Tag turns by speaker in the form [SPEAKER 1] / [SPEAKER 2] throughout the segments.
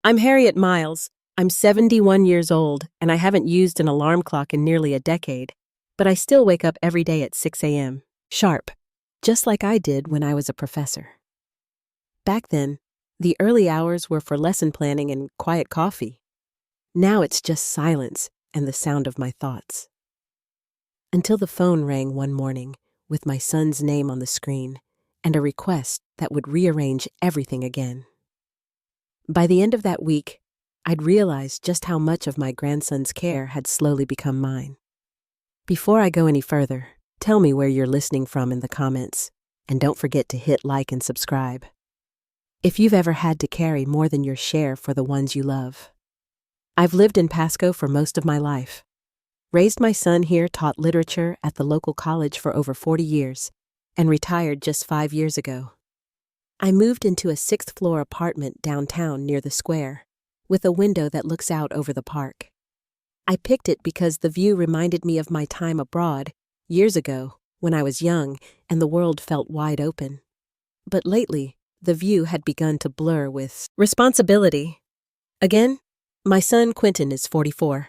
[SPEAKER 1] I'm Harriet Miles. I'm 71 years old, and I haven't used an alarm clock in nearly a decade. But I still wake up every day at 6 a.m. sharp, just like I did when I was a professor. Back then, the early hours were for lesson planning and quiet coffee. Now it's just silence and the sound of my thoughts. Until the phone rang one morning with my son's name on the screen and a request that would rearrange everything again. By the end of that week, I'd realized just how much of my grandson's care had slowly become mine. Before I go any further, tell me where you're listening from in the comments, and don't forget to hit like and subscribe. If you've ever had to carry more than your share for the ones you love. I've lived in Pasco for most of my life. Raised my son here, taught literature at the local college for over 40 years, and retired just 5 years ago. I moved into a 6th-floor apartment downtown near the square, with a window that looks out over the park. I picked it because the view reminded me of my time abroad, years ago, when I was young and the world felt wide open. But lately, the view had begun to blur with responsibility. Again, my son Quentin is 44.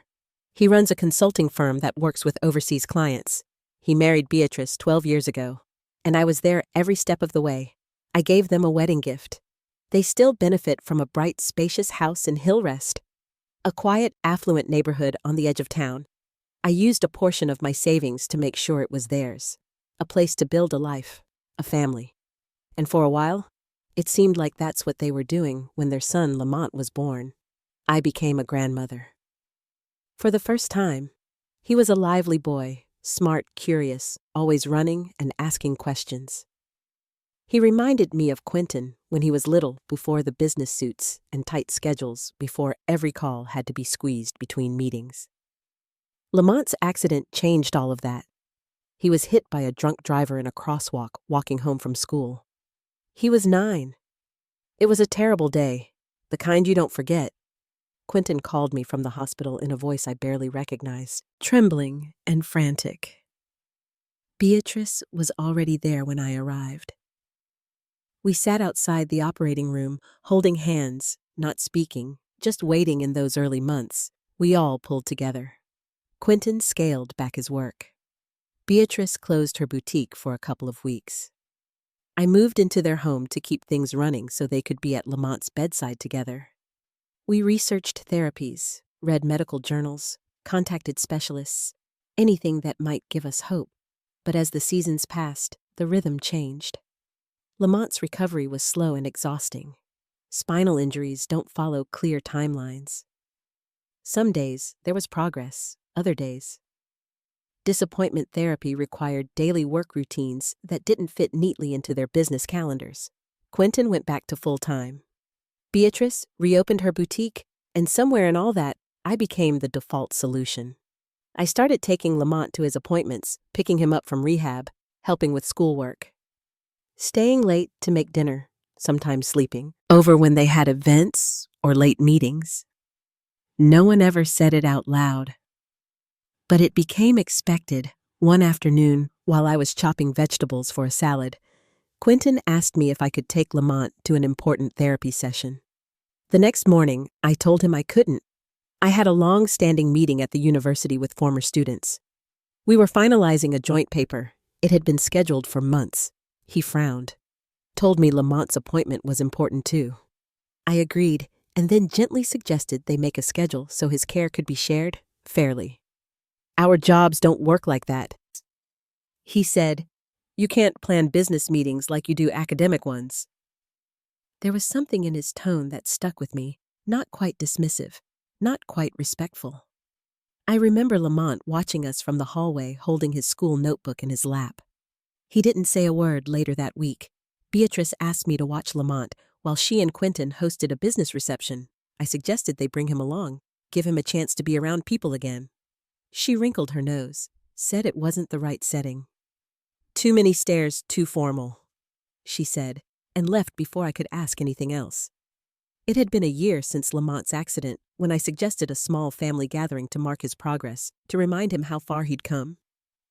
[SPEAKER 1] He runs a consulting firm that works with overseas clients. He married Beatrice 12 years ago, and I was there every step of the way. I gave them a wedding gift. They still benefit from a bright, spacious house in Hillrest, a quiet, affluent neighborhood on the edge of town. I used a portion of my savings to make sure it was theirs, a place to build a life, a family. And for a while, it seemed like that's what they were doing when their son Lamont was born. I became a grandmother. For the first time, he was a lively boy, smart, curious, always running and asking questions. He reminded me of Quentin when he was little, before the business suits and tight schedules, before every call had to be squeezed between meetings. Lamont's accident changed all of that. He was hit by a drunk driver in a crosswalk walking home from school. He was 9. It was a terrible day, the kind you don't forget. Quentin called me from the hospital in a voice I barely recognized, trembling and frantic. Beatrice was already there when I arrived. We sat outside the operating room, holding hands, not speaking, just waiting. In those early months, we all pulled together. Quentin scaled back his work. Beatrice closed her boutique for a couple of weeks. I moved into their home to keep things running so they could be at Lamont's bedside together. We researched therapies, read medical journals, contacted specialists, anything that might give us hope. But as the seasons passed, the rhythm changed. Lamont's recovery was slow and exhausting. Spinal injuries don't follow clear timelines. Some days, there was progress, other days. Disappointment therapy required daily work routines that didn't fit neatly into their business calendars. Quentin went back to full-time. Beatrice reopened her boutique, and somewhere in all that, I became the default solution. I started taking Lamont to his appointments, picking him up from rehab, helping with schoolwork. Staying late to make dinner, sometimes sleeping over when they had events or late meetings. No one ever said it out loud. But it became expected. One afternoon, while I was chopping vegetables for a salad, Quentin asked me if I could take Lamont to an important therapy session. The next morning, I told him I couldn't. I had a long-standing meeting at the university with former students. We were finalizing a joint paper. It had been scheduled for months. He frowned, told me Lamont's appointment was important too. I agreed, and then gently suggested they make a schedule so his care could be shared fairly. "Our jobs don't work like that," he said. "You can't plan business meetings like you do academic ones." There was something in his tone that stuck with me, not quite dismissive, not quite respectful. I remember Lamont watching us from the hallway, holding his school notebook in his lap. He didn't say a word later that week. Beatrice asked me to watch Lamont while she and Quentin hosted a business reception. I suggested they bring him along, give him a chance to be around people again. She wrinkled her nose, said it wasn't the right setting. "Too many stairs, too formal," she said, and left before I could ask anything else. It had been a year since Lamont's accident when I suggested a small family gathering to mark his progress, to remind him how far he'd come.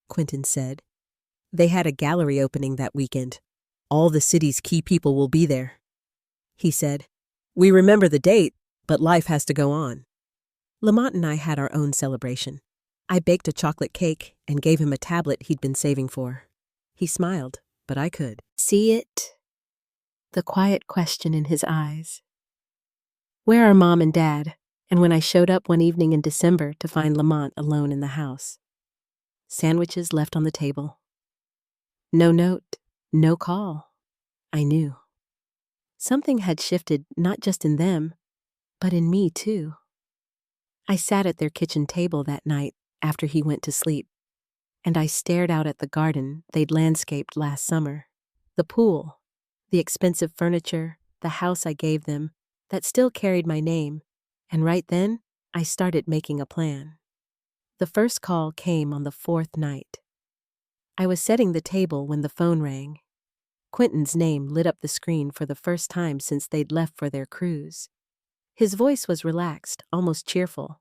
[SPEAKER 1] Quentin said, "They had a gallery opening that weekend. All the city's key people will be there," he said. "We remember the date, but life has to go on. Lamont and I had our own celebration. I baked a chocolate cake and gave him a tablet he'd been saving for. He smiled, but I could see it. The quiet question in his eyes. Where are Mom and Dad? And when I showed up one evening in December to find Lamont alone in the house. Sandwiches left on the table. No note, no call. I knew. Something had shifted not just in them, but in me too. I sat at their kitchen table that night after he went to sleep, and I stared out at the garden they'd landscaped last summer, the pool, the expensive furniture, the house I gave them that still carried my name, and right then I started making a plan. The first call came on the fourth night. I was setting the table when the phone rang. Quentin's name lit up the screen for the first time since they'd left for their cruise. His voice was relaxed, almost cheerful.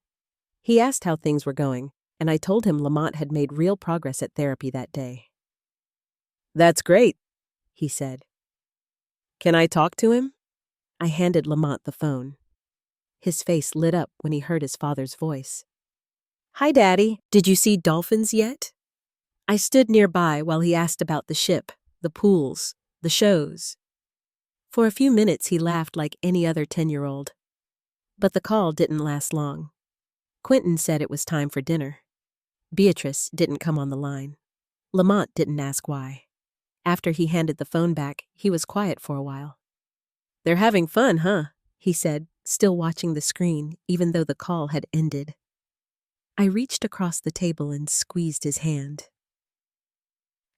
[SPEAKER 1] He asked how things were going, and I told him Lamont had made real progress at therapy that day. "That's great," he said. "Can I talk to him?" I handed Lamont the phone. His face lit up when he heard his father's voice. "Hi, Daddy. Did you see dolphins yet?" I stood nearby while he asked about the ship, the pools, the shows. For a few minutes he laughed like any other 10-year-old. But the call didn't last long. Quentin said it was time for dinner. Beatrice didn't come on the line. Lamont didn't ask why. After he handed the phone back, he was quiet for a while. "They're having fun, huh?" he said, still watching the screen, even though the call had ended. I reached across the table and squeezed his hand.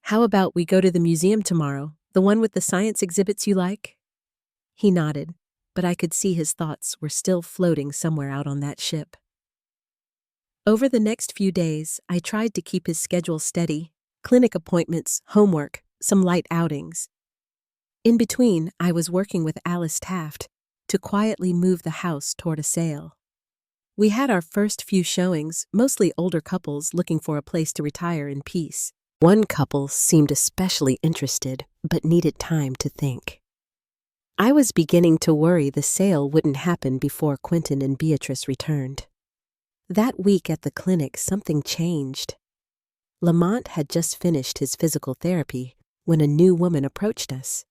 [SPEAKER 1] "How about we go to the museum tomorrow, the one with the science exhibits you like?" He nodded, but I could see his thoughts were still floating somewhere out on that ship. Over the next few days, I tried to keep his schedule steady, clinic appointments, homework, some light outings. In between, I was working with Alice Taft to quietly move the house toward a sale. We had our first few showings, mostly older couples looking for a place to retire in peace. One couple seemed especially interested, but needed time to think. I was beginning to worry the sale wouldn't happen before Quentin and Beatrice returned. That week at the clinic, something changed. Lamont had just finished his physical therapy when a new woman approached us.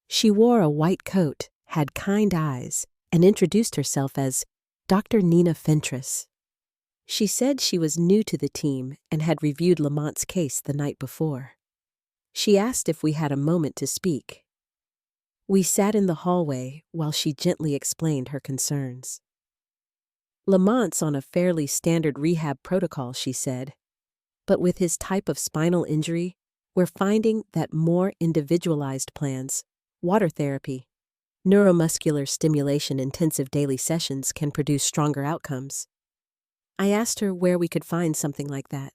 [SPEAKER 1] She wore a white coat, had kind eyes, and introduced herself as Dr. Nina Fentress. She said she was new to the team and had reviewed Lamont's case the night before. She asked if we had a moment to speak. We sat in the hallway while she gently explained her concerns. Lamont's on a fairly standard rehab protocol, she said, but with his type of spinal injury, we're finding that more individualized plans, water therapy, neuromuscular stimulation intensive daily sessions can produce stronger outcomes. I asked her where we could find something like that.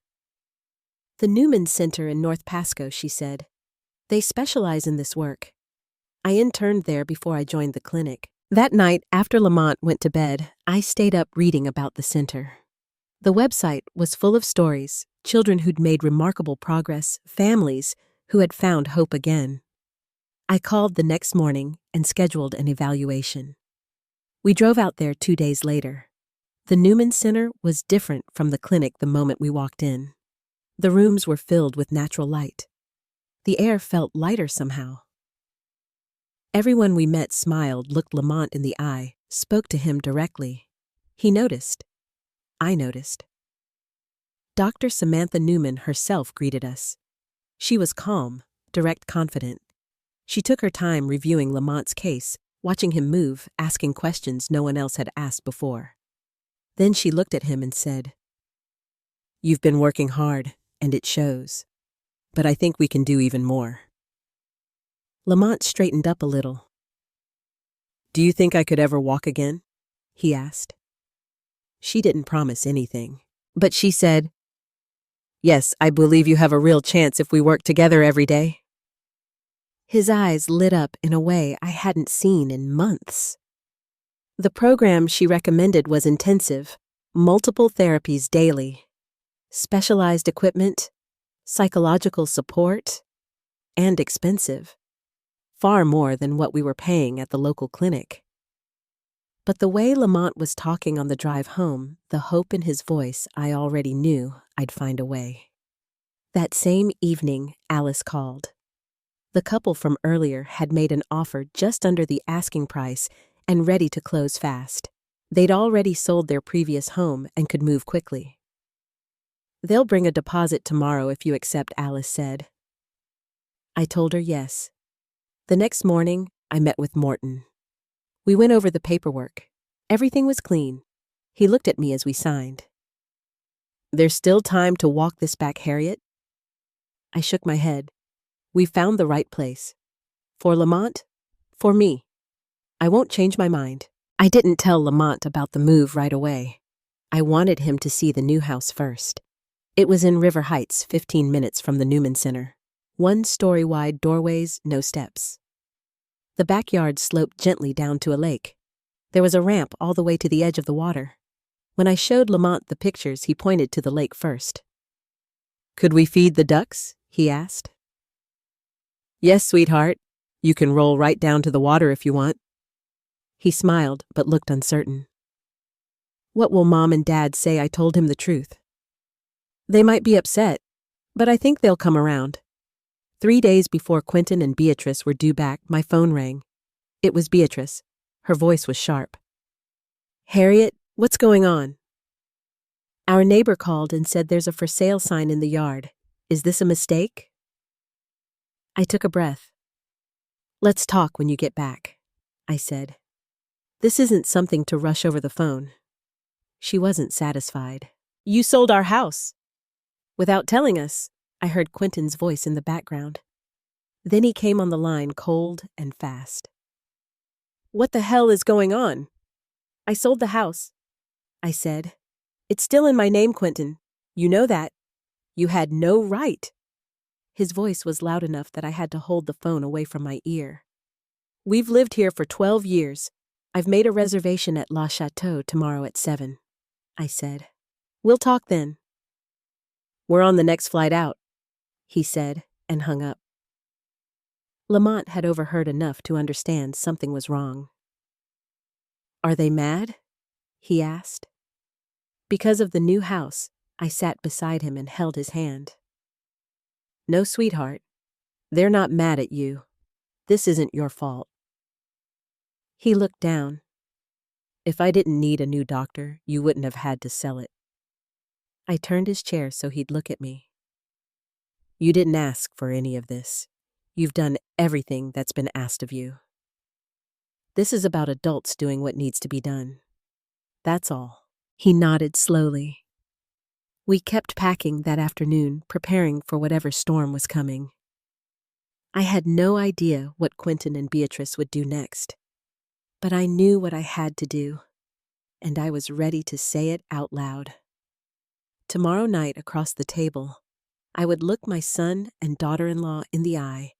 [SPEAKER 1] The Newman Center in North Pasco, she said. They specialize in this work. I interned there before I joined the clinic. That night, after Lamont went to bed, I stayed up reading about the center. The website was full of stories, children who'd made remarkable progress, families who had found hope again. I called the next morning and scheduled an evaluation. We drove out there 2 days later. The Newman Center was different from the clinic the moment we walked in. The rooms were filled with natural light. The air felt lighter somehow. Everyone we met smiled, looked Lamont in the eye, spoke to him directly. He noticed. I noticed. Dr. Samantha Newman herself greeted us. She was calm, direct, confident. She took her time reviewing Lamont's case, watching him move, asking questions no one else had asked before. Then she looked at him and said, "You've been working hard, and it shows. But I think we can do even more." Lamont straightened up a little. "Do you think I could ever walk again?" he asked. She didn't promise anything, but she said, "Yes, I believe you have a real chance if we work together every day." His eyes lit up in a way I hadn't seen in months. The program she recommended was intensive, multiple therapies daily, specialized equipment, psychological support, and expensive. Far more than what we were paying at the local clinic. But the way Lamont was talking on the drive home, the hope in his voice, I already knew I'd find a way. That same evening, Alice called. The couple from earlier had made an offer just under the asking price and ready to close fast. They'd already sold their previous home and could move quickly. "They'll bring a deposit tomorrow if you accept," Alice said. I told her yes. The next morning, I met with Morton. We went over the paperwork. Everything was clean. He looked at me as we signed. "There's still time to walk this back, Harriet?" I shook my head. "We found the right place. For Lamont, for me. I won't change my mind." I didn't tell Lamont about the move right away. I wanted him to see the new house first. It was in River Heights, 15 minutes from the Newman Center. 1-story-wide doorways, no steps. The backyard sloped gently down to a lake. There was a ramp all the way to the edge of the water. When I showed Lamont the pictures, he pointed to the lake first. "Could we feed the ducks?" he asked. "Yes, sweetheart. You can roll right down to the water if you want." He smiled, but looked uncertain. "What will Mom and Dad say I told him the truth?" "They might be upset, but I think they'll come around." 3 days before Quentin and Beatrice were due back, my phone rang. It was Beatrice. Her voice was sharp. "Harriet, what's going on?" "Our neighbor called and said there's a for sale sign in the yard. Is this a mistake?" I took a breath. "Let's talk when you get back," I said. "This isn't something to rush over the phone." She wasn't satisfied. "You sold our house." "Without telling us," I heard Quentin's voice in the background. Then he came on the line cold and fast. "What the hell is going on?" "I sold the house," I said. "It's still in my name, Quentin. You know that. You had no right." His voice was loud enough that I had to hold the phone away from my ear. "We've lived here for 12 years. I've made a reservation at La Chateau tomorrow at 7, I said. "We'll talk then." "We're on the next flight out," he said, and hung up. Lamont had overheard enough to understand something was wrong. "Are they mad?" he asked. Because of the new house, I sat beside him and held his hand. "No, sweetheart. They're not mad at you. This isn't your fault." He looked down. "If I didn't need a new doctor, you wouldn't have had to sell it." I turned his chair so he'd look at me. "You didn't ask for any of this. You've done everything that's been asked of you. This is about adults doing what needs to be done. That's all." He nodded slowly. We kept packing that afternoon, preparing for whatever storm was coming. I had no idea what Quentin and Beatrice would do next, but I knew what I had to do, and I was ready to say it out loud. Tomorrow night across the table, I would look my son and daughter-in-law in the eye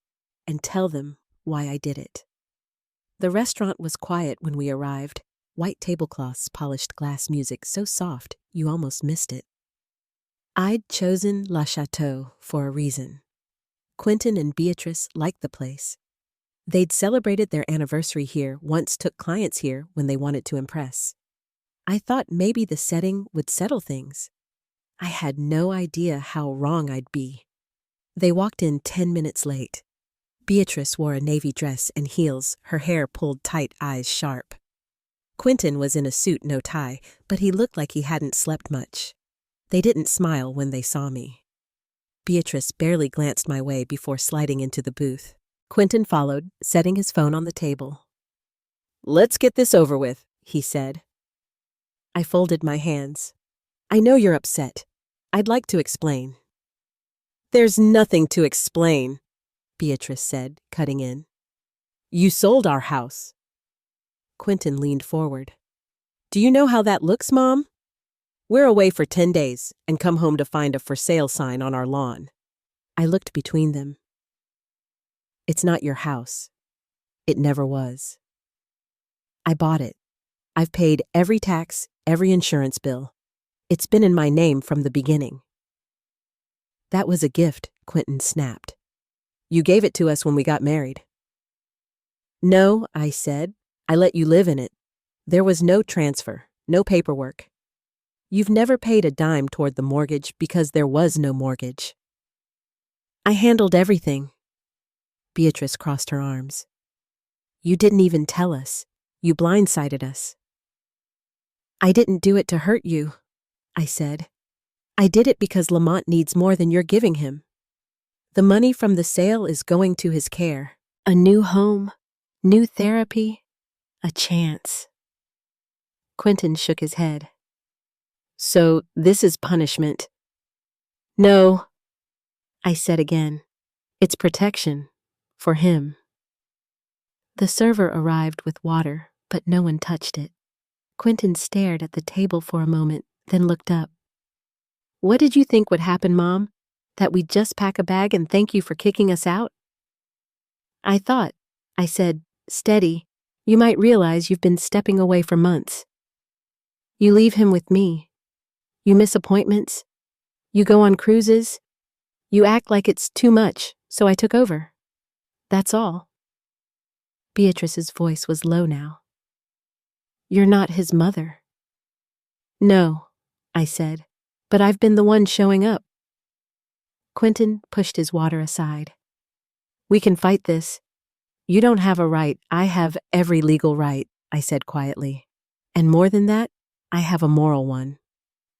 [SPEAKER 1] and tell them why I did it. The restaurant was quiet when we arrived. White tablecloths, polished glass music so soft you almost missed it. I'd chosen La Chateau for a reason. Quentin and Beatrice liked the place. They'd celebrated their anniversary here, once took clients here when they wanted to impress. I thought maybe the setting would settle things. I had no idea how wrong I'd be. They walked in 10 minutes late. Beatrice wore a navy dress and heels, her hair pulled tight, eyes sharp. Quentin was in a suit, no tie, but he looked like he hadn't slept much. They didn't smile when they saw me. Beatrice barely glanced my way before sliding into the booth. Quentin followed, setting his phone on the table. "Let's get this over with," he said. I folded my hands. "I know you're upset. I'd like to explain." "There's nothing to explain," Beatrice said, cutting in. "You sold our house." Quentin leaned forward. "Do you know how that looks, Mom? We're away for 10 days and come home to find a for sale sign on our lawn." I looked between them. "It's not your house. It never was. I bought it. I've paid every tax, every insurance bill. It's been in my name from the beginning." "That was a gift," Quentin snapped. "You gave it to us when we got married." "No," I said. "I let you live in it. There was no transfer, no paperwork. You've never paid a dime toward the mortgage because there was no mortgage. I handled everything. Beatrice crossed her arms. You didn't even tell us. You blindsided us. I didn't do it to hurt you, I said. I did it because Lamont needs more than you're giving him. The money from the sale is going to his care. A new home, new therapy, a chance. Quentin shook his head. So this is punishment. No, I said again. It's protection. For him. The server arrived with water, but no one touched it. Quentin stared at the table for a moment, then looked up. What did you think would happen, Mom? That we'd just pack a bag and thank you for kicking us out? I thought, I said, steady, you might realize you've been stepping away for months. You leave him with me. You miss appointments. You go on cruises. You act like it's too much, so I took over. That's all. Beatrice's voice was low now. You're not his mother. No, I said, but I've been the one showing up. Quentin pushed his water aside. We can fight this. You don't have a right. I have every legal right, I said quietly. And more than that, I have a moral one.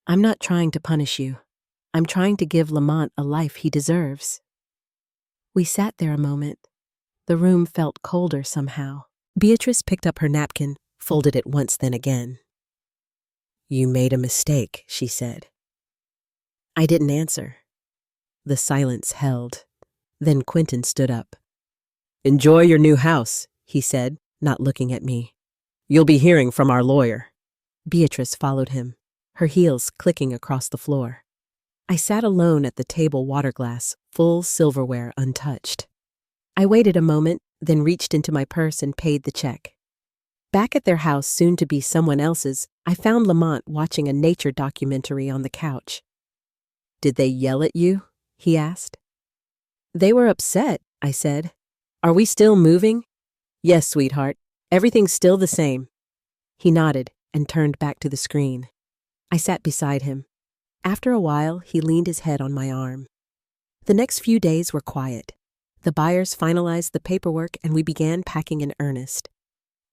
[SPEAKER 1] I'm not trying to punish you. I'm trying to give Lamont a life he deserves. We sat there a moment. The room felt colder somehow. Beatrice picked up her napkin, folded it once then again. You made a mistake, she said. I didn't answer. The silence held. Then Quentin stood up. Enjoy your new house, he said, not looking at me. You'll be hearing from our lawyer. Beatrice followed him, her heels clicking across the floor. I sat alone at the table water glass, full silverware untouched. I waited a moment, then reached into my purse and paid the check. Back at their house, soon to be someone else's, I found Lamont watching a nature documentary on the couch. Did they yell at you? He asked. They were upset, I said. Are we still moving? Yes, sweetheart. Everything's still the same. He nodded and turned back to the screen. I sat beside him. After a while, he leaned his head on my arm. The next few days were quiet. The buyers finalized the paperwork and we began packing in earnest.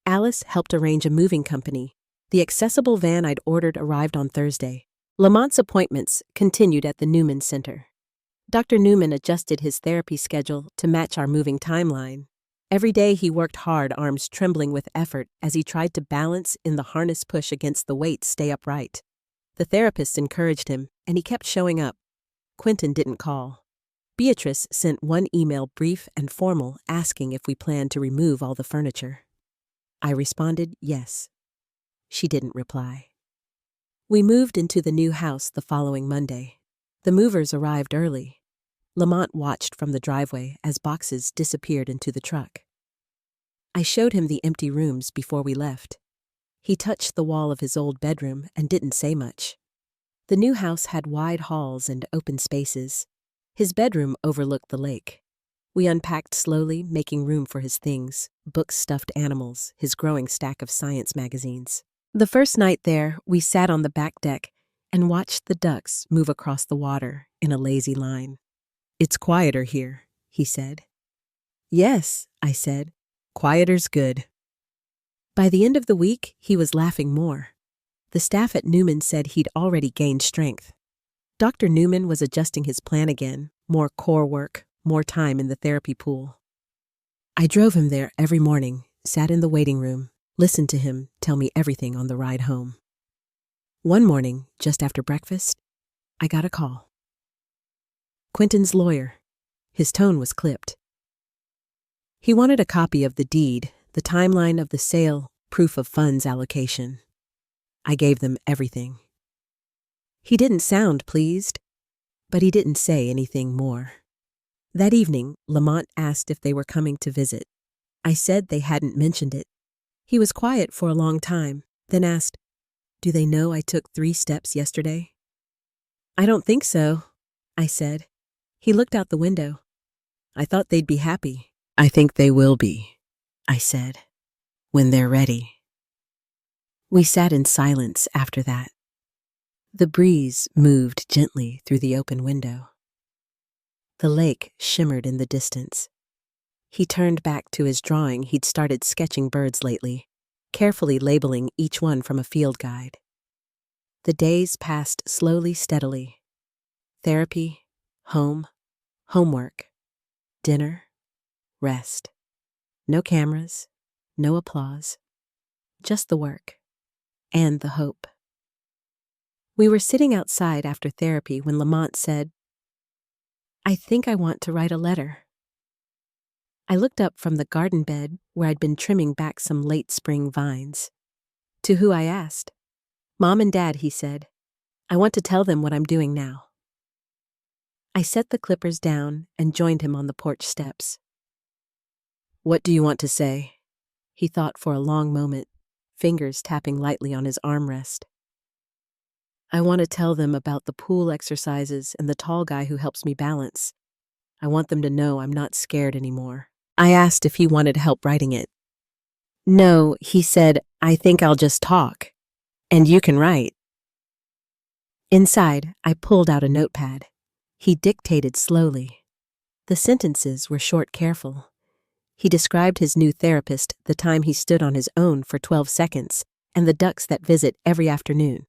[SPEAKER 1] Alice helped arrange a moving company. The accessible van I'd ordered arrived on Thursday. Lamont's appointments continued at the Newman Center. Dr. Newman adjusted his therapy schedule to match our moving timeline. Every day he worked hard, arms trembling with effort as he tried to balance in the harness push against the weights stay upright. The therapists encouraged him, and he kept showing up. Quentin didn't call. Beatrice sent one email, brief and formal, asking if we planned to remove all the furniture. I responded yes. She didn't reply. We moved into the new house the following Monday. The movers arrived early. Lamont watched from the driveway as boxes disappeared into the truck. I showed him the empty rooms before we left. He touched the wall of his old bedroom and didn't say much. The new house had wide halls and open spaces. His bedroom overlooked the lake. We unpacked slowly, making room for his things, books, stuffed animals, his growing stack of science magazines. The first night there, we sat on the back deck and watched the ducks move across the water in a lazy line. It's quieter here, he said. Yes, I said. Quieter's good. By the end of the week, he was laughing more. The staff at Newman said he'd already gained strength. Dr. Newman was adjusting his plan again, more core work, more time in the therapy pool. I drove him there every morning, sat in the waiting room, listened to him tell me everything on the ride home. One morning, just after breakfast, I got a call. Quentin's lawyer. His tone was clipped. He wanted a copy of the deed, the timeline of the sale, proof of funds allocation. I gave them everything. He didn't sound pleased, but he didn't say anything more. That evening, Lamont asked if they were coming to visit. I said they hadn't mentioned it. He was quiet for a long time, then asked, Do they know I took 3 steps yesterday? I don't think so, I said. He looked out the window. I thought they'd be happy. I think they will be, I said, when they're ready. We sat in silence after that. The breeze moved gently through the open window. The lake shimmered in the distance. He turned back to his drawing. He'd started sketching birds lately, carefully labeling each one from a field guide. The days passed slowly, steadily. Therapy, home, homework, dinner, rest. No cameras, no applause, just the work and the hope. We were sitting outside after therapy when Lamont said, "I think I want to write a letter." I looked up from the garden bed where I'd been trimming back some late spring vines. To who, I asked. "Mom and Dad," he said. "I want to tell them what I'm doing now." I set the clippers down and joined him on the porch steps. "What do you want to say?" He thought for a long moment, fingers tapping lightly on his armrest. "I want to tell them about the pool exercises and the tall guy who helps me balance. I want them to know I'm not scared anymore." I asked if he wanted help writing it. "No," he said, "I think I'll just talk. And you can write." Inside, I pulled out a notepad. He dictated slowly. The sentences were short, careful. He described his new therapist, the time he stood on his own for 12 seconds, and the ducks that visit every afternoon.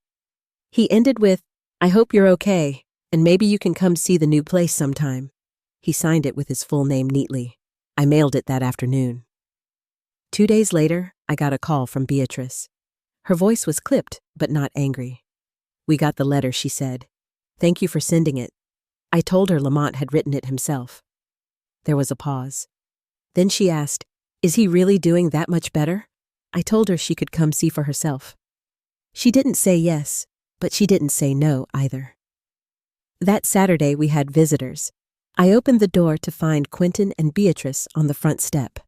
[SPEAKER 1] He ended with, "I hope you're okay, and maybe you can come see the new place sometime." He signed it with his full name neatly. I mailed it that afternoon. 2 days later, I got a call from Beatrice. Her voice was clipped, but not angry. "We got the letter," she said. "Thank you for sending it." I told her Lamont had written it himself. There was a pause. Then she asked, "Is he really doing that much better?" I told her she could come see for herself. She didn't say yes, but she didn't say no either. That Saturday we had visitors. I opened the door to find Quentin and Beatrice on the front step.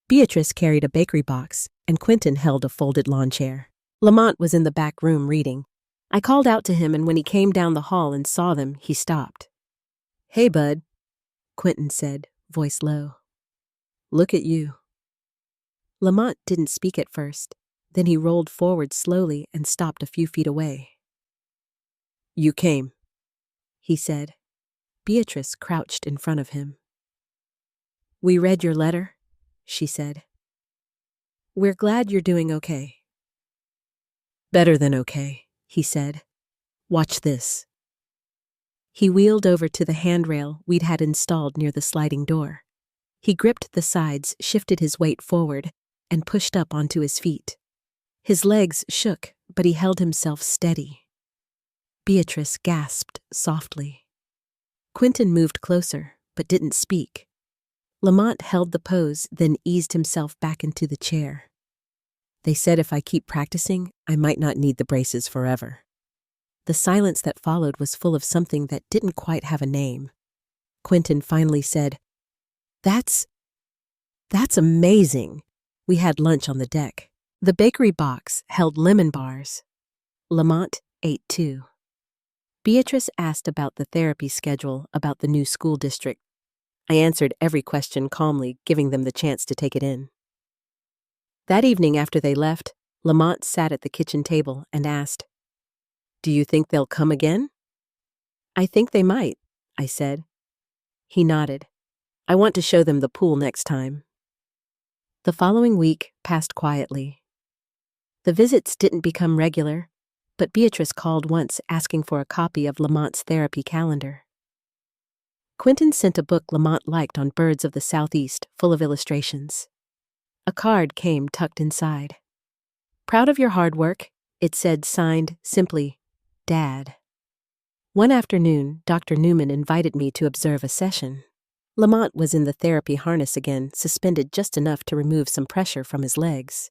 [SPEAKER 1] Beatrice carried a bakery box, and Quentin held a folded lawn chair. Lamont was in the back room reading. I called out to him, and when he came down the hall and saw them, he stopped. "Hey, bud," Quentin said, voice low. "Look at you." Lamont didn't speak at first. Then he rolled forward slowly and stopped a few feet away. "You came," he said. Beatrice crouched in front of him. "We read your letter," she said. "We're glad you're doing okay." "Better than okay," he said. "Watch this." He wheeled over to the handrail we'd had installed near the sliding door. He gripped the sides, shifted his weight forward, and pushed up onto his feet. His legs shook, but he held himself steady. Beatrice gasped softly. Quentin moved closer, but didn't speak. Lamont held the pose, then eased himself back into the chair. "They said if I keep practicing, I might not need the braces forever." The silence that followed was full of something that didn't quite have a name. Quentin finally said, That's amazing." We had lunch on the deck. The bakery box held lemon bars. Lamont ate too. Beatrice asked about the therapy schedule, about the new school district. I answered every question calmly, giving them the chance to take it in. That evening after they left, Lamont sat at the kitchen table and asked, "Do you think they'll come again?" "I think they might," I said. He nodded. "I want to show them the pool next time." The following week passed quietly. The visits didn't become regular, but Beatrice called once asking for a copy of Lamont's therapy calendar. Quentin sent a book Lamont liked on birds of the southeast, full of illustrations. A card came tucked inside. "Proud of your hard work," it said, signed simply, Dad. One afternoon, Dr. Newman invited me to observe a session. Lamont was in the therapy harness again, suspended just enough to remove some pressure from his legs.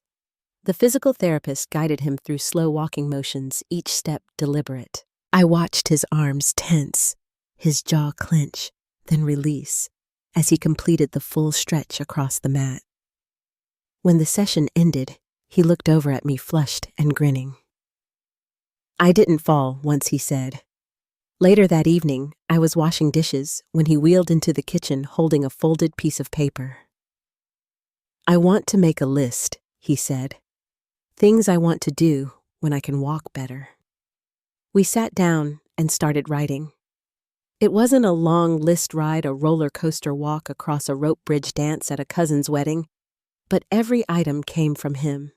[SPEAKER 1] The physical therapist guided him through slow walking motions, each step deliberate. I watched his arms tense, his jaw clench, then release, as he completed the full stretch across the mat. When the session ended, he looked over at me flushed and grinning. "I didn't fall," once he said. Later that evening, I was washing dishes when he wheeled into the kitchen holding a folded piece of paper. "I want to make a list," he said. Things I want to do when I can walk better. We sat down and started writing. It wasn't a long list ride, a roller coaster walk across a rope bridge dance at a cousin's wedding, but every item came from him.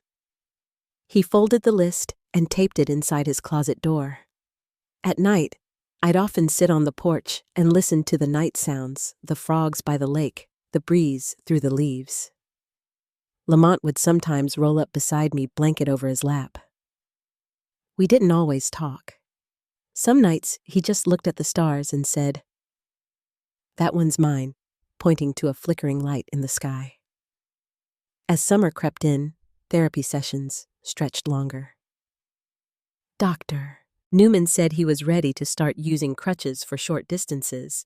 [SPEAKER 1] He folded the list and taped it inside his closet door. At night, I'd often sit on the porch and listen to the night sounds, the frogs by the lake, the breeze through the leaves. Lamont would sometimes roll up beside me, blanket over his lap. We didn't always talk. Some nights, he just looked at the stars and said, "That one's mine," pointing to a flickering light in the sky. As summer crept in, therapy sessions stretched longer. Doctor, Newman said he was ready to start using crutches for short distances.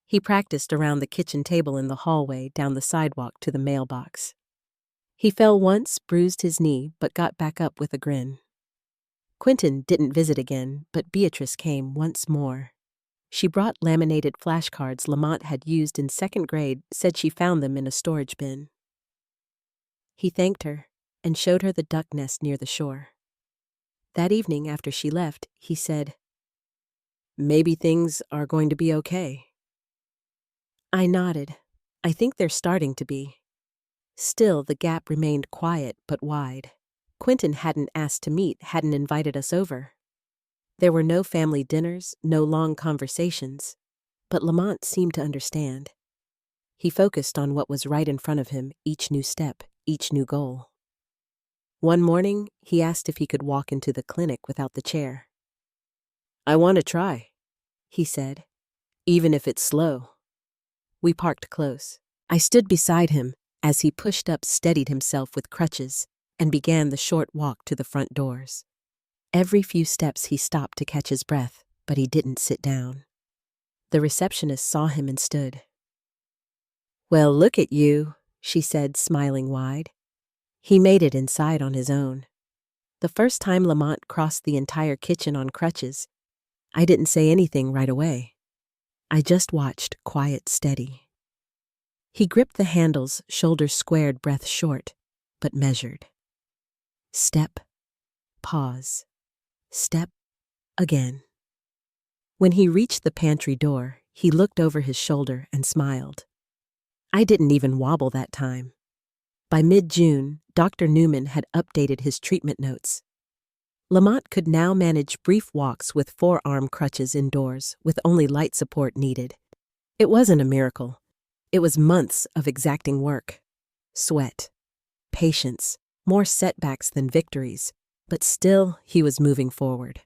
[SPEAKER 1] He practiced around the kitchen table in the hallway, down the sidewalk to the mailbox. He fell once, bruised his knee, but got back up with a grin. Quentin didn't visit again, but Beatrice came once more. She brought laminated flashcards Lamont had used in second grade, said she found them in a storage bin. He thanked her and showed her the duck nest near the shore. That evening after she left, he said, "Maybe things are going to be okay." I nodded. I think they're starting to be. Still, the gap remained quiet but wide. Quentin hadn't asked to meet, hadn't invited us over. There were no family dinners, no long conversations, but Lamont seemed to understand. He focused on what was right in front of him, each new step, each new goal. One morning, he asked if he could walk into the clinic without the chair. "I want to try," he said, "even if it's slow." We parked close. I stood beside him as he pushed up, steadied himself with crutches, and began the short walk to the front doors. Every few steps he stopped to catch his breath, but he didn't sit down. The receptionist saw him and stood. "Well, look at you," she said, smiling wide. He made it inside on his own. The first time Lamont crossed the entire kitchen on crutches, I didn't say anything right away. I just watched, quiet, steady. He gripped the handles, shoulders squared, breath short, but measured. Step, pause, step, again. When he reached the pantry door, he looked over his shoulder and smiled. I didn't even wobble that time. By mid-June, Dr. Newman had updated his treatment notes. Lamont could now manage brief walks with forearm crutches indoors, with only light support needed. It wasn't a miracle. It was months of exacting work. Sweat. Patience. More setbacks than victories. But still, he was moving forward.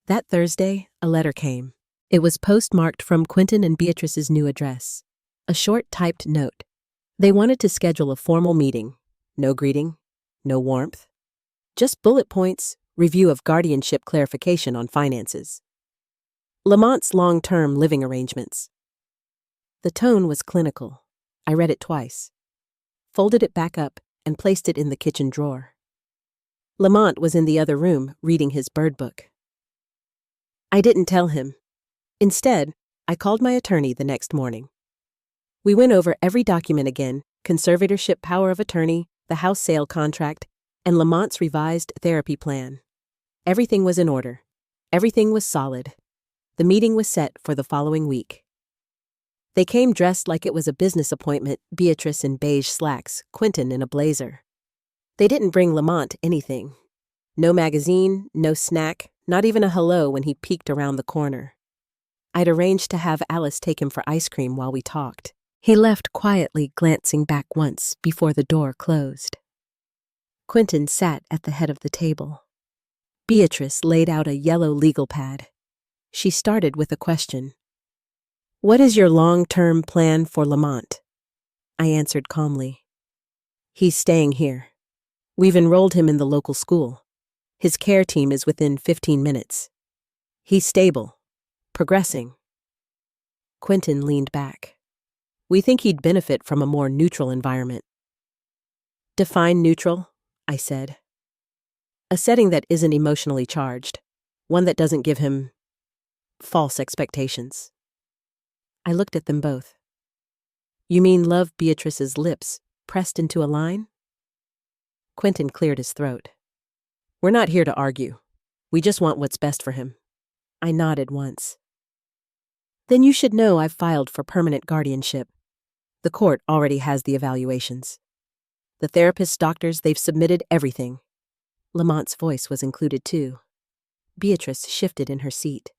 [SPEAKER 1] That Thursday, a letter came. It was postmarked from Quentin and Beatrice's new address. A short typed note. They wanted to schedule a formal meeting. No greeting. No warmth. Just bullet points, review of guardianship clarification on finances. Lamont's long-term living arrangements. The tone was clinical. I read it twice, folded it back up, and placed it in the kitchen drawer. Lamont was in the other room, reading his bird book. I didn't tell him. Instead, I called my attorney the next morning. We went over every document again, conservatorship power of attorney, the house sale contract, and Lamont's revised therapy plan. Everything was in order. Everything was solid. The meeting was set for the following week. They came dressed like it was a business appointment, Beatrice in beige slacks, Quentin in a blazer. They didn't bring Lamont anything. No magazine, no snack, not even a hello when he peeked around the corner. I'd arranged to have Alice take him for ice cream while we talked. He left quietly, glancing back once before the door closed. Quentin sat at the head of the table. Beatrice laid out a yellow legal pad. She started with a question. "What is your long-term plan for Lamont?" I answered calmly. "He's staying here. We've enrolled him in the local school. His care team is within 15 minutes. He's stable, progressing." Quentin leaned back. "We think he'd benefit from a more neutral environment." "Define neutral," I said. "A setting that isn't emotionally charged, one that doesn't give him false expectations." I looked at them both. "You mean love?" Beatrice's lips pressed into a line. Quentin cleared his throat. We're not here to argue. We just want what's best for him. I nodded once. Then you should know I've filed for permanent guardianship. The court already has the evaluations. The therapists, doctors, they've submitted everything. Lamont's voice was included too. Beatrice shifted in her seat.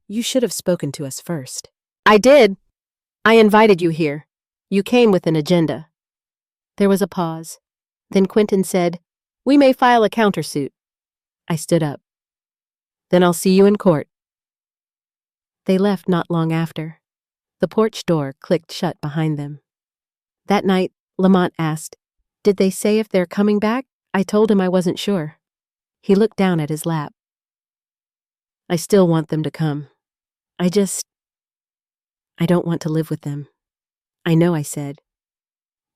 [SPEAKER 1] You should have spoken to us first. I did. I invited you here. You came with an agenda. There was a pause. Then Quentin said, We may file a countersuit. I stood up. Then I'll see you in court. They left not long after. The porch door clicked shut behind them. That night, Lamont asked, Did they say if they're coming back? I told him I wasn't sure. He looked down at his lap. I still want them to come. I don't want to live with them. I know, I said.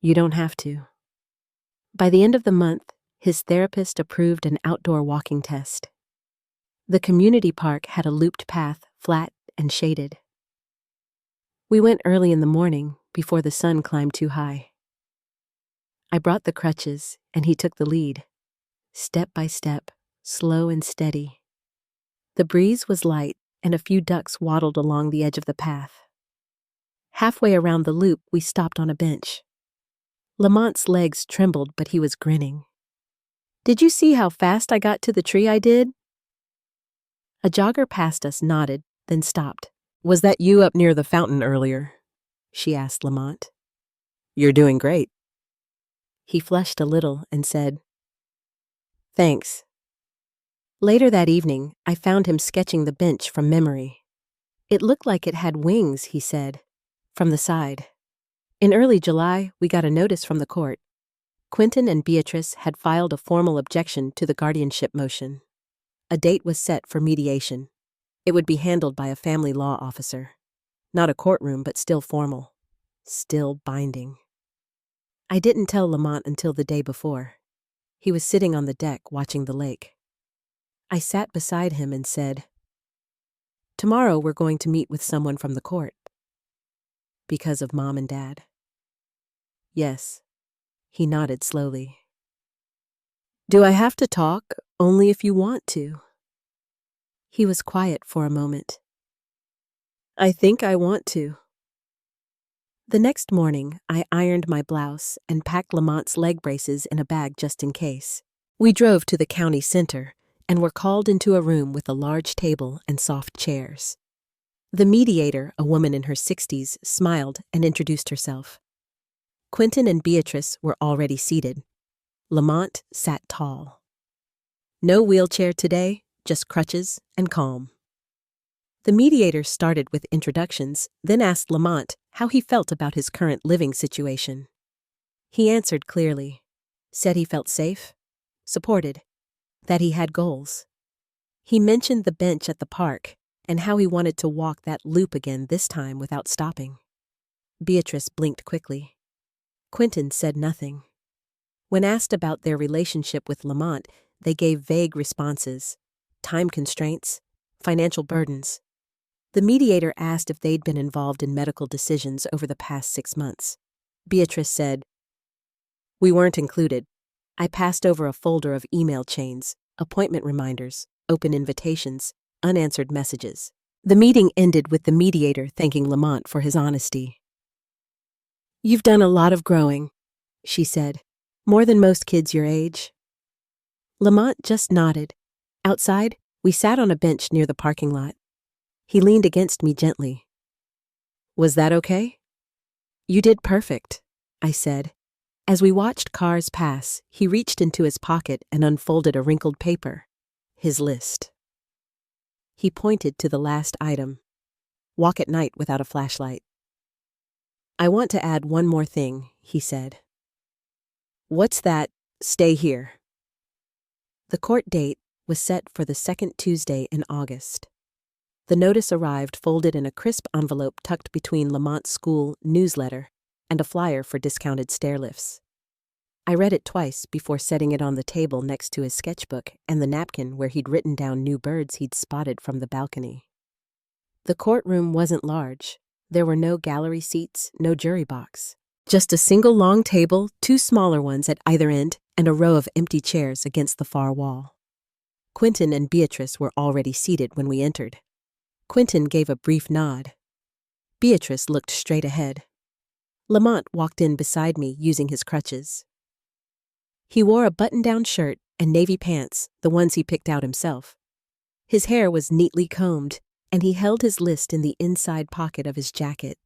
[SPEAKER 1] You don't have to. By the end of the month, his therapist approved an outdoor walking test. The community park had a looped path, flat and shaded. We went early in the morning, before the sun climbed too high. I brought the crutches, and he took the lead. Step by step, slow and steady. The breeze was light, and a few ducks waddled along the edge of the path. Halfway around the loop, we stopped on a bench. Lamont's legs trembled, but he was grinning. Did you see how fast I got to the tree I did? A jogger passed us nodded, then stopped. Was that you up near the fountain earlier? She asked Lamont. You're doing great. He flushed a little and said, Thanks. Later that evening, I found him sketching the bench from memory. It looked like it had wings, he said, from the side. In early July, we got a notice from the court. Quentin and Beatrice had filed a formal objection to the guardianship motion. A date was set for mediation. It would be handled by a family law officer. Not a courtroom, but still formal. Still binding. I didn't tell Lamont until the day before. He was sitting on the deck watching the lake. I sat beside him and said, Tomorrow we're going to meet with someone from the court. Because of Mom and Dad? Yes. He nodded slowly. Do I have to talk? Only if you want to. He was quiet for a moment. I think I want to. The next morning, I ironed my blouse and packed Lamont's leg braces in a bag just in case. We drove to the county center and were called into a room with a large table and soft chairs. The mediator, a woman in her 60s, smiled and introduced herself. Quentin and Beatrice were already seated. Lamont sat tall. No wheelchair today, just crutches and calm. The mediator started with introductions, then asked Lamont how he felt about his current living situation. He answered clearly, said he felt safe, supported, that he had goals. He mentioned the bench at the park and how he wanted to walk that loop again, this time without stopping. Beatrice blinked quickly. Quentin said nothing. When asked about their relationship with Lamont, they gave vague responses. Time constraints, financial burdens. The mediator asked if they'd been involved in medical decisions over the past 6 months. Beatrice said, We weren't included. I passed over a folder of email chains, appointment reminders, open invitations, unanswered messages. The meeting ended with the mediator thanking Lamont for his honesty. You've done a lot of growing, she said, more than most kids your age. Lamont just nodded. Outside, we sat on a bench near the parking lot. He leaned against me gently. Was that okay? You did perfect, I said. As we watched cars pass, he reached into his pocket and unfolded a wrinkled paper. His list. He pointed to the last item. Walk at night without a flashlight. I want to add one more thing, he said. What's that? Stay here. The court date was set for the second Tuesday in August. The notice arrived folded in a crisp envelope tucked between Lamont's school newsletter and a flyer for discounted stairlifts. I read it twice before setting it on the table next to his sketchbook and the napkin where he'd written down new birds he'd spotted from the balcony. The courtroom wasn't large. There were no gallery seats, no jury box, Just a single long table, two smaller ones at either end, and a row of empty chairs against the far wall. Quentin and Beatrice were already seated when we entered. Quentin gave a brief nod. Beatrice looked straight ahead. Lamont walked in beside me using his crutches. He wore a button-down shirt and navy pants, the ones he picked out himself. His hair was neatly combed, and he held his list in the inside pocket of his jacket.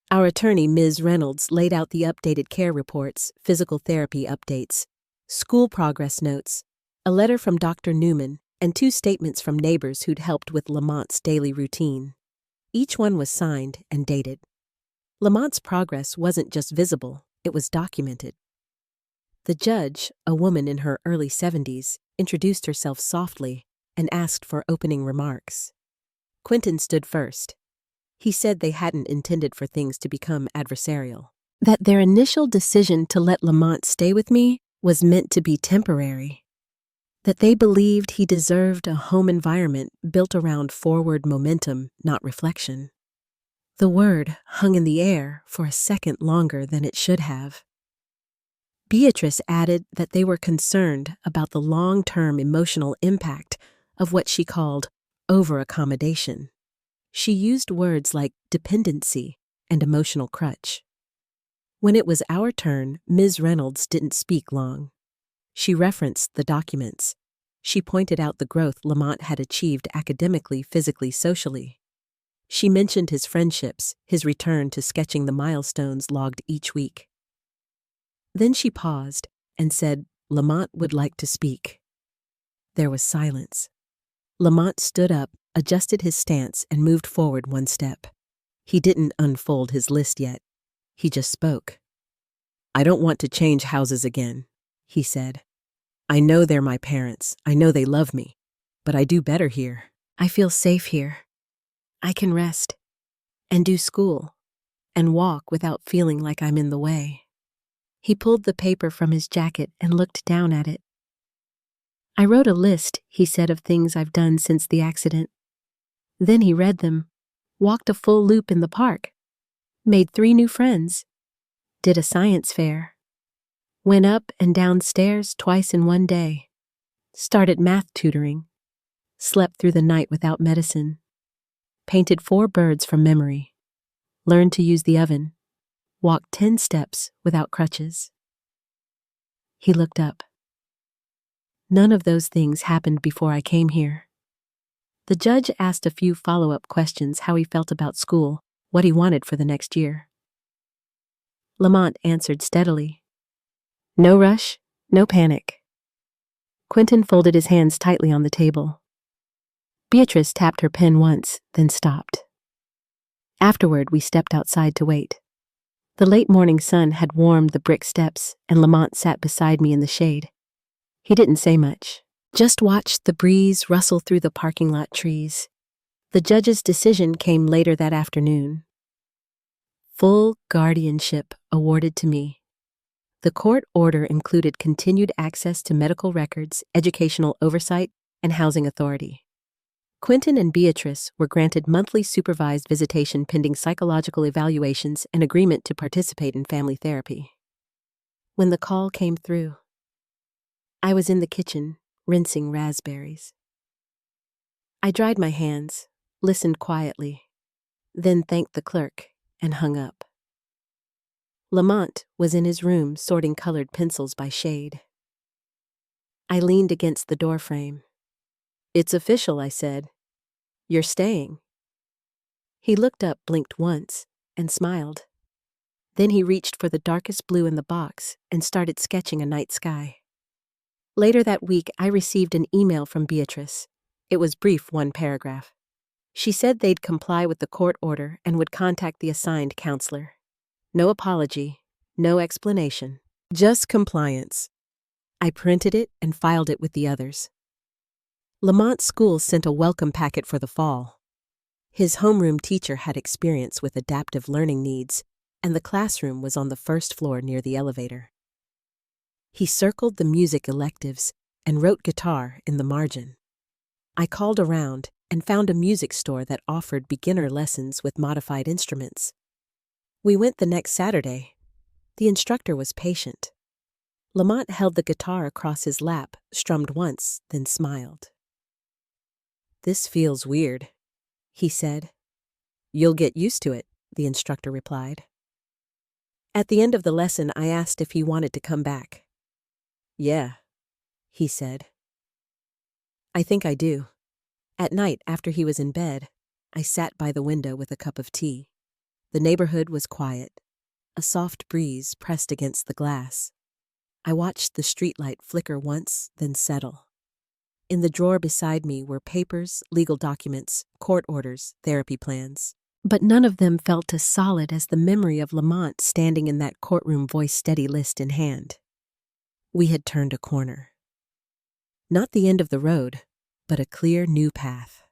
[SPEAKER 1] Our attorney, Ms. Reynolds, laid out the updated care reports, physical therapy updates, school progress notes, a letter from Dr. Newman, and two statements from neighbors who'd helped with Lamont's daily routine. Each one was signed and dated. Lamont's progress wasn't just visible, it was documented. The judge, a woman in her early 70s, introduced herself softly and asked for opening remarks. Quentin stood first. He said they hadn't intended for things to become adversarial. That their initial decision to let Lamont stay with me was meant to be temporary. That they believed he deserved a home environment built around forward momentum, not reflection. The word hung in the air for a second longer than it should have. Beatrice added that they were concerned about the long-term emotional impact of what she called over-accommodation. She used words like dependency and emotional crutch. When it was our turn, Ms. Reynolds didn't speak long. She referenced the documents. She pointed out the growth Lamont had achieved academically, physically, socially. She mentioned his friendships, his return to sketching the milestones logged each week. Then she paused and said Lamont would like to speak. There was silence. Lamont stood up, adjusted his stance, and moved forward one step. He didn't unfold his list yet. He just spoke. "I don't want to change houses again," he said. "I know they're my parents. I know they love me. But I do better here. I feel safe here. I can rest and do school and walk without feeling like I'm in the way." He pulled the paper from his jacket and looked down at it. "I wrote a list," he said, "of things I've done since the accident." Then he read them, walked a full loop in the park, made 3 new friends, did a science fair, went up and down stairs twice in one day, started math tutoring, slept through the night without medicine, painted 4 birds from memory, learned to use the oven, walked 10 steps without crutches. He looked up. "None of those things happened before I came here." The judge asked a few follow-up questions: how he felt about school, what he wanted for the next year. Lamont answered steadily. "No rush, no panic." Quentin folded his hands tightly on the table. Beatrice tapped her pen once, then stopped. Afterward, we stepped outside to wait. The late morning sun had warmed the brick steps, and Lamont sat beside me in the shade. He didn't say much, just watched the breeze rustle through the parking lot trees. The judge's decision came later that afternoon. Full guardianship awarded to me. The court order included continued access to medical records, educational oversight, and housing authority. Quentin and Beatrice were granted monthly supervised visitation pending psychological evaluations and agreement to participate in family therapy. When the call came through, I was in the kitchen, rinsing raspberries. I dried my hands, listened quietly, then thanked the clerk and hung up. Lamont was in his room sorting colored pencils by shade. I leaned against the doorframe. "It's official," I said. "You're staying." He looked up, blinked once, and smiled. Then he reached for the darkest blue in the box and started sketching a night sky. Later that week, I received an email from Beatrice. It was brief, 1 paragraph. She said they'd comply with the court order and would contact the assigned counselor. No apology, no explanation, just compliance. I printed it and filed it with the others. Lamont's school sent a welcome packet for the fall. His homeroom teacher had experience with adaptive learning needs, and the classroom was on the first floor near the elevator. He circled the music electives and wrote guitar in the margin. I called around and found a music store that offered beginner lessons with modified instruments. We went the next Saturday. The instructor was patient. Lamont held the guitar across his lap, strummed once, then smiled. "This feels weird," he said. "You'll get used to it," the instructor replied. At the end of the lesson, I asked if he wanted to come back. "Yeah," he said. "I think I do." At night, after he was in bed, I sat by the window with a cup of tea. The neighborhood was quiet. A soft breeze pressed against the glass. I watched the streetlight flicker once, then settle. In the drawer beside me were papers, legal documents, court orders, therapy plans. But none of them felt as solid as the memory of Lamont standing in that courtroom voice-steady list in hand. We had turned a corner. Not the end of the road, but a clear new path.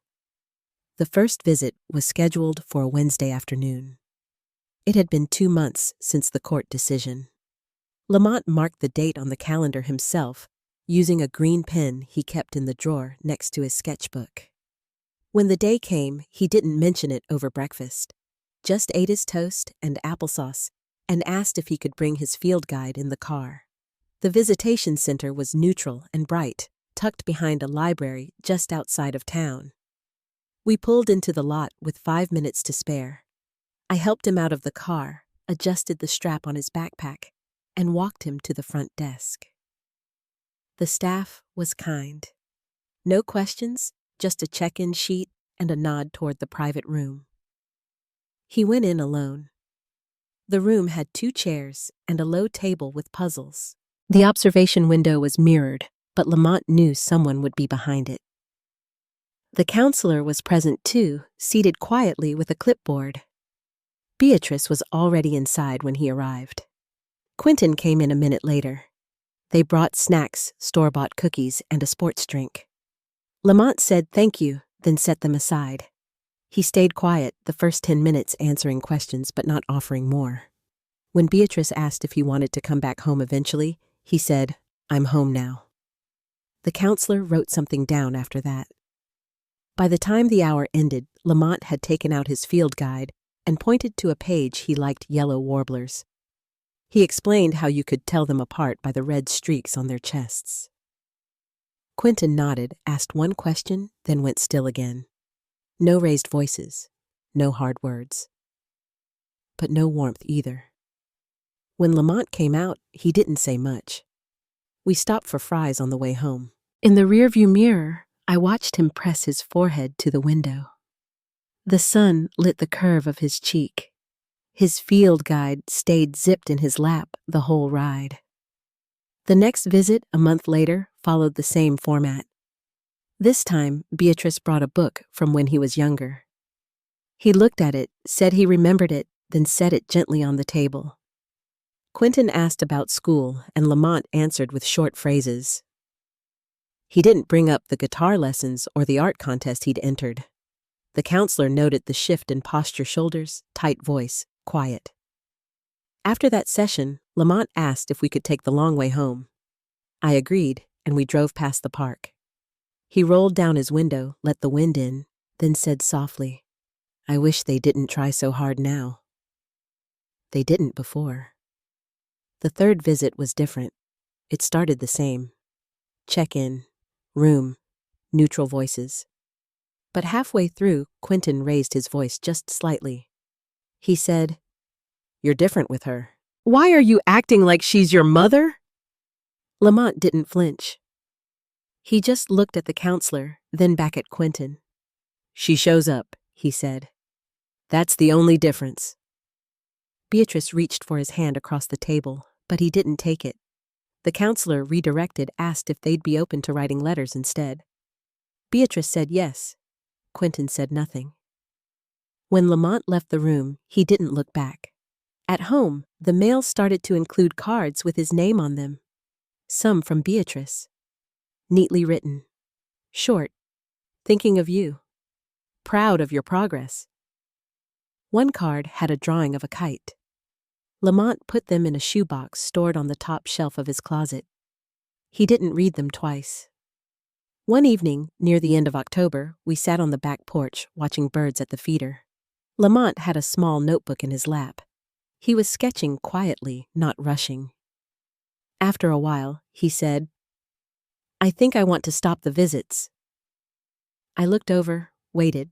[SPEAKER 1] The first visit was scheduled for a Wednesday afternoon. It had been 2 months since the court decision. Lamont marked the date on the calendar himself, using a green pen he kept in the drawer next to his sketchbook. When the day came, he didn't mention it over breakfast, just ate his toast and applesauce and asked if he could bring his field guide in the car. The visitation center was neutral and bright, tucked behind a library just outside of town. We pulled into the lot with 5 minutes to spare. I helped him out of the car, adjusted the strap on his backpack, and walked him to the front desk. The staff was kind. No questions, just a check-in sheet and a nod toward the private room. He went in alone. The room had 2 chairs and a low table with puzzles. The observation window was mirrored, but Lamont knew someone would be behind it. The counselor was present too, seated quietly with a clipboard. Beatrice was already inside when he arrived. Quentin came in a minute later. They brought snacks, store-bought cookies, and a sports drink. Lamont said thank you, then set them aside. He stayed quiet the first 10 minutes answering questions but not offering more. When Beatrice asked if he wanted to come back home eventually, he said, "I'm home now." The counselor wrote something down after that. By the time the hour ended, Lamont had taken out his field guide and pointed to a page he liked yellow warblers. He explained how you could tell them apart by the red streaks on their chests. Quentin nodded, asked one question, then went still again. No raised voices, no hard words. But no warmth either. When Lamont came out, he didn't say much. We stopped for fries on the way home. In the rearview mirror, I watched him press his forehead to the window. The sun lit the curve of his cheek. His field guide stayed zipped in his lap the whole ride. The next visit, a month later, followed the same format. This time, Beatrice brought a book from when he was younger. He looked at it, said he remembered it, then set it gently on the table. Quentin asked about school, and Lamont answered with short phrases. He didn't bring up the guitar lessons or the art contest he'd entered. The counselor noted the shift in posture, shoulders, tight voice, quiet. After that session, Lamont asked if we could take the long way home. I agreed, and we drove past the park. He rolled down his window, let the wind in, then said softly, "I wish they didn't try so hard now." They didn't before. The third visit was different. It started the same. Check-in, room, neutral voices. But halfway through, Quentin raised his voice just slightly. He said, "You're different with her." "Why are you acting like she's your mother?" Lamont didn't flinch. He just looked at the counselor, then back at Quentin. "She shows up," he said. "That's the only difference." Beatrice reached for his hand across the table, but he didn't take it. The counselor, redirected, asked if they'd be open to writing letters instead. Beatrice said yes. Quentin said nothing. When Lamont left the room, he didn't look back. At home, the mail started to include cards with his name on them. Some from Beatrice. Neatly written. Short. "Thinking of you. Proud of your progress." One card had a drawing of a kite. Lamont put them in a shoebox stored on the top shelf of his closet. He didn't read them twice. One evening, near the end of October, we sat on the back porch watching birds at the feeder. Lamont had a small notebook in his lap. He was sketching quietly, not rushing. After a while, he said, "I think I want to stop the visits." I looked over, waited.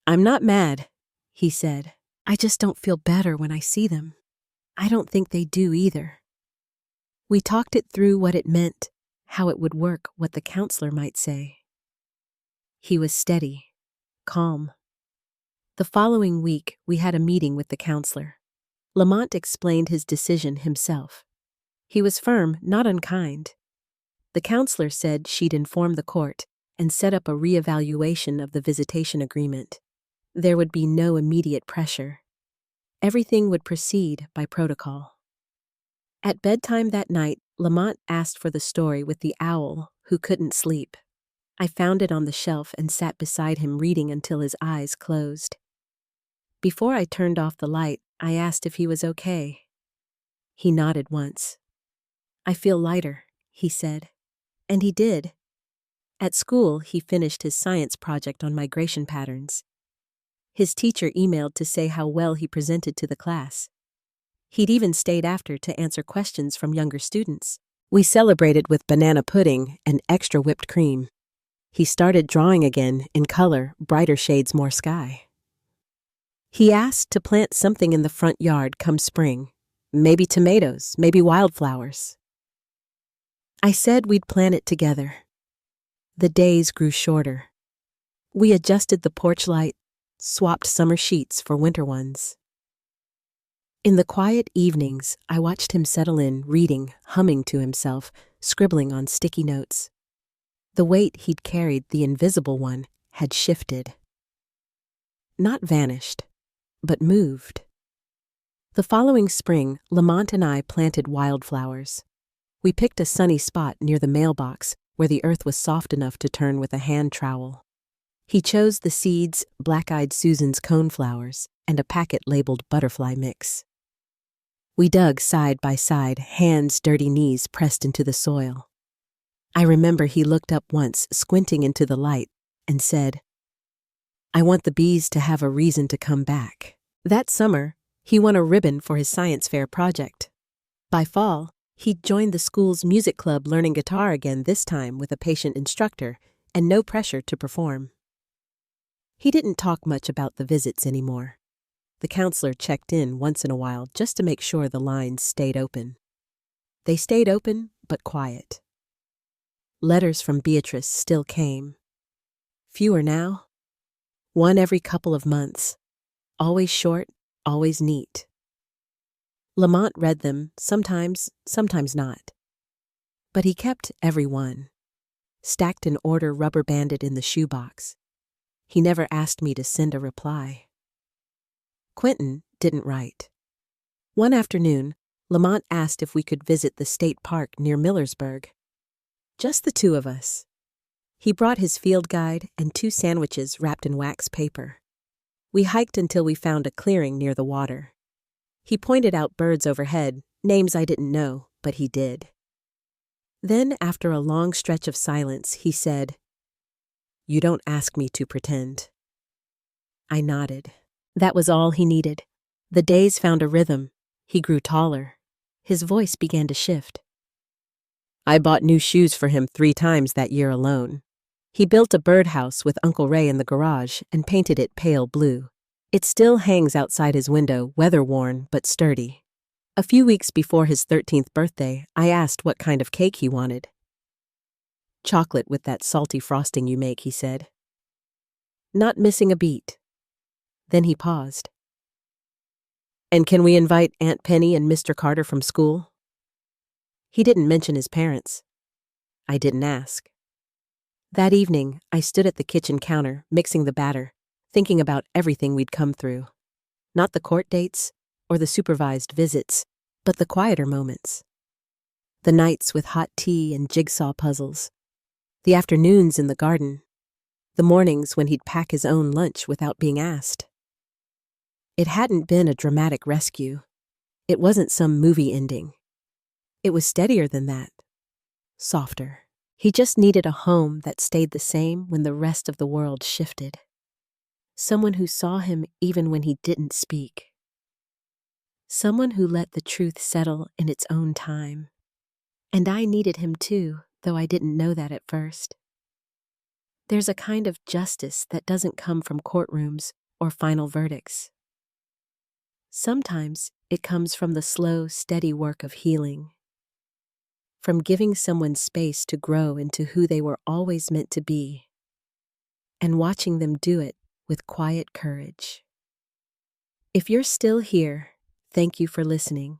[SPEAKER 1] "I'm not mad," he said. "I just don't feel better when I see them." I don't think they do either. We talked it through, what it meant, how it would work, what the counselor might say. He was steady, calm. The following week, we had a meeting with the counselor. Lamont explained his decision himself. He was firm, not unkind. The counselor said she'd inform the court and set up a reevaluation of the visitation agreement. There would be no immediate pressure. Everything would proceed by protocol. At bedtime that night, Lamont asked for the story with the owl who couldn't sleep. I found it on the shelf and sat beside him reading until his eyes closed. Before I turned off the light, I asked if he was okay. He nodded once. "I feel lighter," he said. And he did. At school, he finished his science project on migration patterns. His teacher emailed to say how well he presented to the class. He'd even stayed after to answer questions from younger students. We celebrated with banana pudding and extra whipped cream. He started drawing again, in color, brighter shades, more sky. He asked to plant something in the front yard come spring. Maybe tomatoes, maybe wildflowers. I said we'd plan it together. The days grew shorter. We adjusted the porch light, swapped summer sheets for winter ones. In the quiet evenings, I watched him settle in, reading, humming to himself, scribbling on sticky notes. The weight he'd carried, the invisible one, had shifted. Not vanished, but moved. The following spring, Lamont and I planted wildflowers. We picked a sunny spot near the mailbox where the earth was soft enough to turn with a hand trowel. He chose the seeds, black-eyed Susan's coneflowers, and a packet labeled butterfly mix. We dug side by side, hands, dirty knees pressed into the soil. I remember he looked up once, squinting into the light, and said, "I want the bees to have a reason to come back." That summer, he won a ribbon for his science fair project. By fall, he'd joined the school's music club, learning guitar again, this time with a patient instructor and no pressure to perform. He didn't talk much about the visits anymore. The counselor checked in once in a while just to make sure the lines stayed open. They stayed open, but quiet. Letters from Beatrice still came. Fewer now. One every couple of months. Always short, always neat. Lamont read them, sometimes not. But he kept every one, stacked in order, rubber-banded in the shoebox. He never asked me to send a reply. Quentin didn't write. One afternoon, Lamont asked if we could visit the state park near Millersburg. Just the two of us. He brought his field guide and 2 sandwiches wrapped in wax paper. We hiked until we found a clearing near the water. He pointed out birds overhead, names I didn't know, but he did. Then, after a long stretch of silence, he said, "You don't ask me to pretend." I nodded. That was all he needed. The days found a rhythm. He grew taller. His voice began to shift. I bought new shoes for him 3 times that year alone. He built a birdhouse with Uncle Ray in the garage and painted it pale blue. It still hangs outside his window, weather-worn but sturdy. A few weeks before his 13th birthday, I asked what kind of cake he wanted. "Chocolate with that salty frosting you make," he said. Not missing a beat. Then he paused. "And can we invite Aunt Penny and Mr. Carter from school?" He didn't mention his parents. I didn't ask. That evening, I stood at the kitchen counter, mixing the batter, thinking about everything we'd come through. Not the court dates or the supervised visits, but the quieter moments. The nights with hot tea and jigsaw puzzles. The afternoons in the garden. The mornings when he'd pack his own lunch without being asked. It hadn't been a dramatic rescue. It wasn't some movie ending. It was steadier than that. Softer. He just needed a home that stayed the same when the rest of the world shifted. Someone who saw him even when he didn't speak. someone who let the truth settle in its own time. And I needed him too, though I didn't know that at first. There's a kind of justice that doesn't come from courtrooms or final verdicts. Sometimes it comes from the slow, steady work of healing, from giving someone space to grow into who they were always meant to be, and watching them do it with quiet courage. If you're still here, thank you for listening.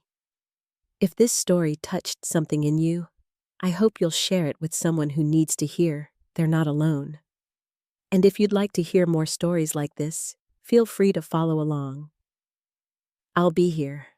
[SPEAKER 1] If this story touched something in you, I hope you'll share it with someone who needs to hear they're not alone. And if you'd like to hear more stories like this, feel free to follow along. I'll be here.